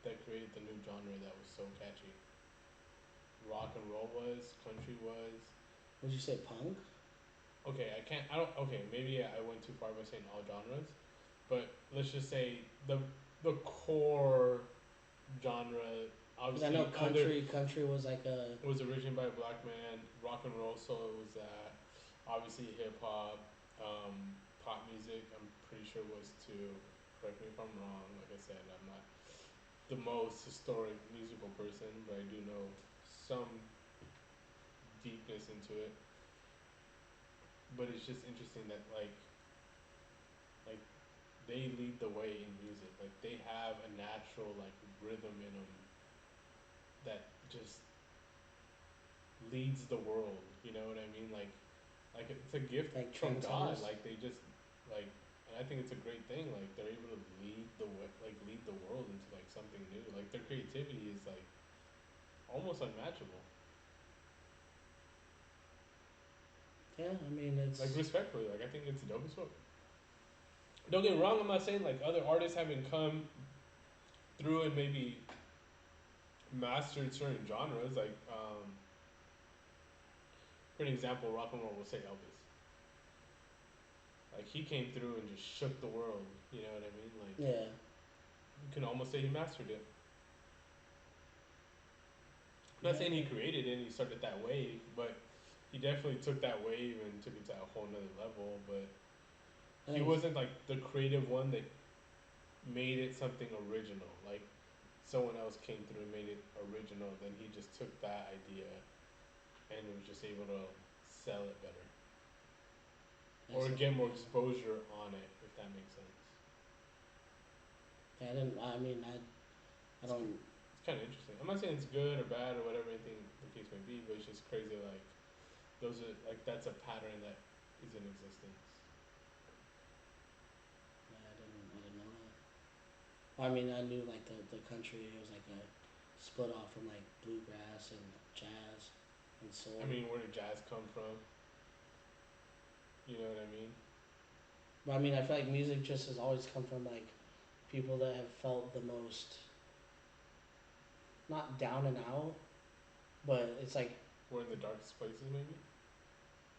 that created the new genre that was so catchy. Rock and roll was, country was. Would you say punk? Okay, I can't. I don't. Okay, maybe I went too far by saying all genres, but let's just say the core genre. Because I Obviously, know other country was like a it was originated by a black man. Rock and roll, so it was that. Obviously, hip hop, pop music. I'm pretty sure was too. Correct me if I'm wrong. Like I said, I'm not the most historic musical person, but I do know some deepness into it. But it's just interesting that like they lead the way in music. Like they have a natural like rhythm in them that just leads the world. You know what I mean? Like it's a gift like from God. trendsetters. Like they just like, and I think it's a great thing. Like they're able to lead the way, like lead the world into like something new. Like their creativity is like almost unmatchable. Yeah, I mean Like it's respectfully, like I think it's dope as fuck. Don't get me wrong. I'm not saying like other artists haven't come through and maybe mastered certain genres. Like for an example, rock and roll. We'll say Elvis. Like he came through and just shook the world. You know what I mean? Like yeah. you can almost say he mastered it. I'm not Yeah, saying he created it and he started that wave, but he definitely took that wave and took it to a whole nother level. But I he think wasn't like the creative one that made it something original. Like someone else came through and made it original. Then he just took that idea and was just able to sell it better that's or it. get more exposure on it, if that makes sense. Yeah, I didn't. I mean, I It's, don't. it's kind of interesting. I'm not saying it's good or bad or whatever anything the case may be, but it's just crazy. Like those are like that's a pattern that is in existence. Yeah, I didn't know that. I mean, I knew like the country. It was like a split off from like bluegrass and jazz and I soul. mean, where did jazz come from? You know what I mean? But I mean, I feel like music just has always come from like people that have felt the most not down and out, but it's like We're in the darkest places, maybe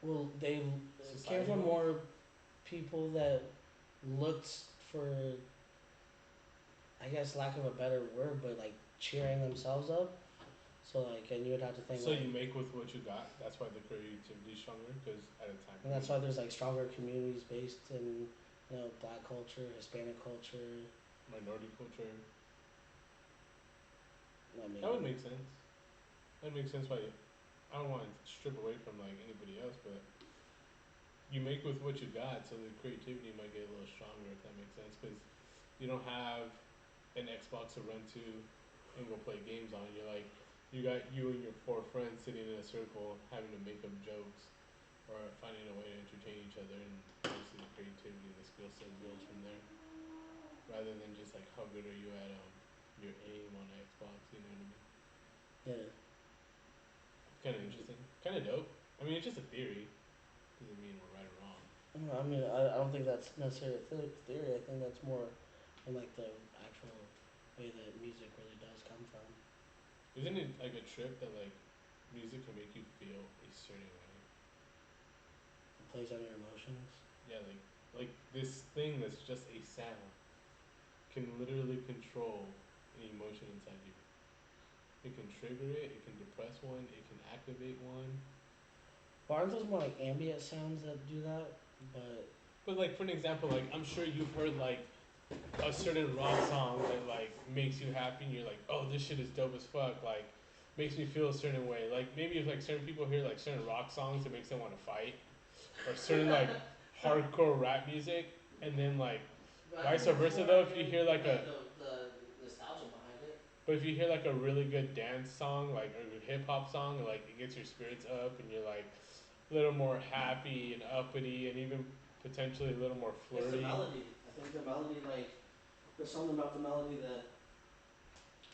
well they came society from wise. more people that looked for, I guess, lack of a better word, but like cheering themselves up. So like, and you would have to think So like, you make with what you got. That's why the creativity's stronger. Because at a time, and that's why there's like stronger communities based in, black culture, Hispanic culture. minority culture, I mean, that would make sense. That makes sense. Why I don't want to strip away from like anybody else, but you make with what you got, so the creativity might get a little stronger if that makes sense. Because you don't have an Xbox to run to and go play games on. You're like, you got you and your four friends sitting in a circle having to make up jokes or finding a way to entertain each other, and obviously the creativity and the skill set builds from there. Rather than just like how good are you at your aim on Xbox, you know what I mean? yeah. Kind of interesting, kind of dope. I mean, it's just a theory. Doesn't mean we're right or wrong. I mean, I don't think that's necessarily a theory. I think that's more in like the actual way that music really does come from. Isn't it like a trip that like music can make you feel a certain way? It plays on your emotions. Yeah, like this thing that's just a sound can literally control an emotion inside you. It can trigger it. It can depress one. It can activate one. But aren't those more like ambient sounds that do that? But But like for an example, like I'm sure you've heard like a certain rock song that like makes you happy and you're like, oh, this shit is dope as fuck. Like makes me feel a certain way. Like maybe if like certain people hear like certain rock songs, it makes them want to fight, or certain like hardcore rap music, and then like vice versa though. If you hear like a the nostalgia behind it. but if you hear like a really good dance song, like a good hip hop song, like it gets your spirits up and you're like a little more happy and uppity and even potentially a little more It's the flirty. melody. I think the melody, like, there's something about the melody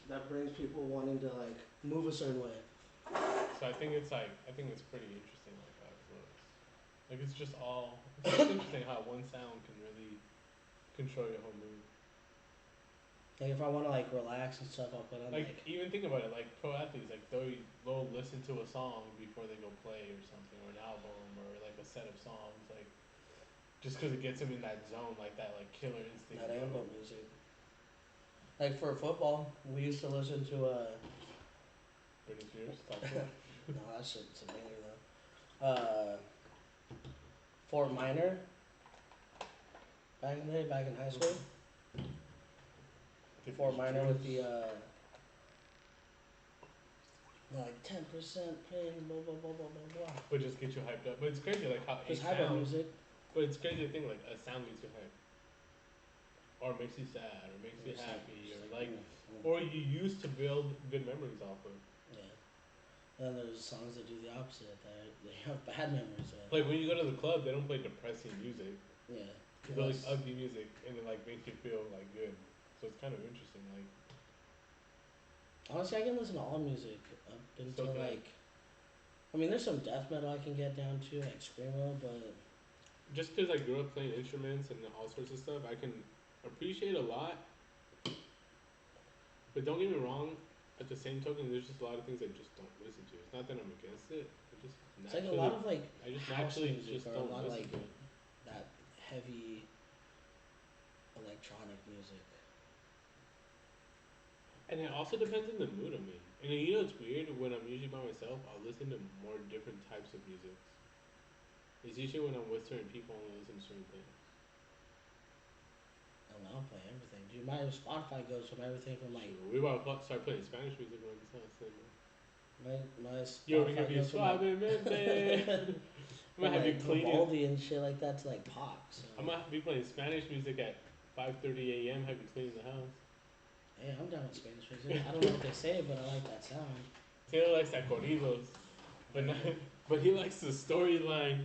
that brings people wanting to like move a certain way. So I think it's pretty interesting like how it works. Like it's just interesting how one sound can really control your whole mood. Like if I want to like relax and stuff, I'll put on Like like even think about it, like pro athletes, like they'll listen to a song before they go play or something, or an album, or like a set of songs, like just because it gets them in that zone, like that like killer instinct. that Go. ambient music. Like for football, we used to listen to Britney Spears, Top Boy. no, that shit's a banger though. Fort Minor back in the day, back in high school. Fort Tiffany Minor with Juice. the like 10% pain, blah blah blah blah blah blah. But just get you hyped up. But it's crazy like how a Just hype up sound. music. But it's crazy to think like a sound makes you hype, or makes you sad, or makes you Just happy, or like, like, or you used to build good memories off of. yeah. And then there's songs that do the opposite. That they have bad memories of. Like when you go to the club, they don't play depressing music. Yeah. They play like ugly music, and it like makes you feel like good. So it's kind of interesting. Like Honestly, I can listen to all music up so until can I. like. I mean, there's some death metal I can get down to, like screamo, but Just because I grew up playing instruments and all sorts of stuff, I can appreciate a lot. But don't get me wrong. At the same token, there's just a lot of things I just don't listen to. It's not that I'm against it. it's like a lot of like I just house naturally music just or a don't lot of listen like to it. that heavy electronic music. And it also depends on the mood I'm in. And you know it's weird when I'm usually by myself, I'll listen to more different types of music. It's usually when I'm with certain people, I only listen to certain things. I don't know, I'll play everything. Dude, my Spotify goes from everything from like Shoot, we about to start playing Spanish music around this house. Then, my you over here Spotify being goes from like suavemente. I'm gonna from have you like cleaning. Vivaldi and shit like that to like pop. So I'm gonna be playing Spanish music at 5:30 a.m. Have you cleaning the house? hey, I'm down with Spanish music. I don't know what they say, but I like that sound. Taylor likes that corridos, but not, but he likes the storyline.